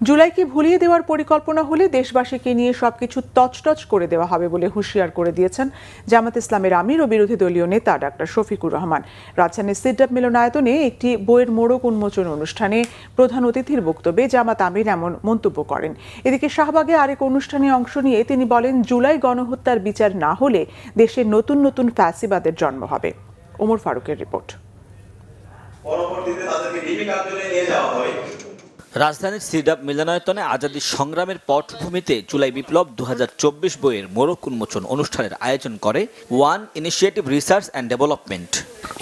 জুলাইকে ভুলিয়ে দেওয়ার পরিকল্পনা হলে দেশবাসীকে নিয়ে সবকিছু তছনছ করে দেওয়া হবে বলে হুঁশিয়ার করে দিয়েছেন জামাত ইসলামের আমির ও বিরোধী দলীয় নেতা ডাক্তার শফিকুর রহমান। রাজধানীর সিডাপ মিলনায়তনে একটি বইয়ের মোড়ক উন্মোচন অনুষ্ঠানে প্রধান অতিথির বক্তব্যে জামাত আমির এমন মন্তব্য করেন। এদিকে শাহবাগে আরেক অনুষ্ঠানে অংশ নিয়ে তিনি বলেন, জুলাই গণহত্যার বিচার না হলে দেশে নতুন নতুন ফ্যাসিবাদের জন্ম হবে। ওমর ফারুকের রিপোর্ট। রাজধানীর সিডাপ মিলনায়তনে আজাদী সংগ্রামের পটভূমিতে জুলাই বিপ্লব 2024 বইয়ের মোড়ক উন্মোচন অনুষ্ঠানের আয়োজন করে one initiative research and development.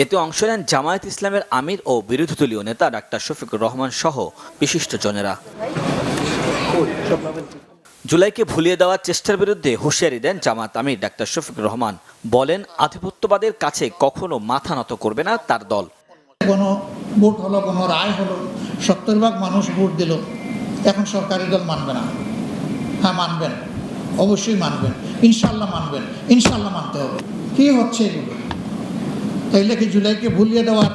এতে অংশ নেন জামায়াত ইসলামের আমির ও বিরোধী দলীয় নেতা ডাক্তার শফিকুর রহমান সহ বিশিষ্টজনেরা। জুলাইকে ভুলিয়ে দেওয়ার চেষ্টার বিরুদ্ধে হুঁশিয়ারি দেন জামাত আমির ডাক্তার শফিকুর রহমান। বলেন, আধিপত্যবাদের কাছে কখনো মাথা নত করবে না তার দল। কোনো ভোট হলো, কোনো রায় হলো, 70% মানুষ ভোট দিল, এখন সরকারি দল মানবে না। হ্যাঁ মানবেন, অবশ্যই মানবেন, ইনশাল্লাহ মানবেন, ইনশাল্লাহ মানতে হবে। কি হচ্ছে এগুলো? তাইলে কি জুলাইকে ভুলিয়ে দেওয়ার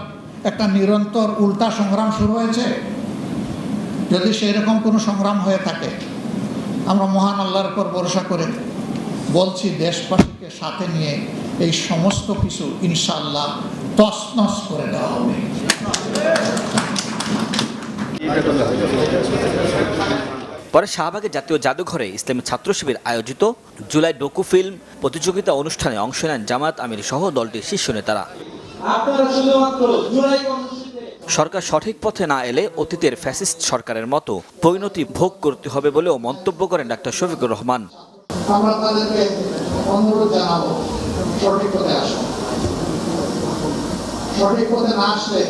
একটা নিরন্তর উল্টা সংগ্রাম শুরু হয়েছে? যদি সেরকম কোনো সংগ্রাম হয়ে থাকে, আমরা মহান আল্লাহর উপর ভরসা করে বলছি, দেশবাসীকে সাথে নিয়ে এই সমস্ত কিছু ইনশাআল্লাহ তছনছ করে দেওয়া হবে। পরে শাহবাগের জাতীয় জাদুঘরে ইসলামী ছাত্র শিবির আয়োজিত জুলাই ডকু ফিল্ম প্রতিযোগিতা অনুষ্ঠানে অংশ নেন জামায়াত আমির সহ দলটির শীর্ষ নেতারা। সরকার সঠিক পথে না এলে অতীতের ফ্যাসিস্ট সরকারের মতো পরিণতি ভোগ করতে হবে বলেও মন্তব্য করেন ডাক্তার শফিকুর রহমান। আমরা তাদেরকে অনুরোধ জানাবো, সঠিক পথে আসুন। সঠিক পথে না আসলে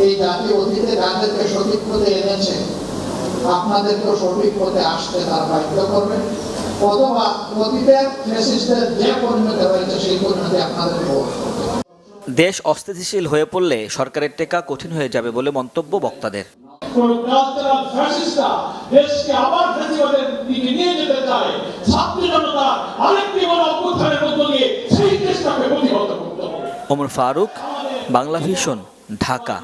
এই জাতি অতীতে যাদেরকে সঠিক পথে এনেছে, আপনাদেরকেও সঠিক পথে আসতে তারা বাধ্য করবে, অথবা অতীতের ফ্যাসিস্টদের যে পরিণতি হয়েছে সেই পরিণতি আপনাদের ভোগ করবে। দেশ অস্থিতিশীল হয়ে পড়লে সরকারের টেকা কঠিন হয়ে যাবে বলে মন্তব্য বক্তাদের। ওমর ফারুক, বাংলা ভিশন, ঢাকা।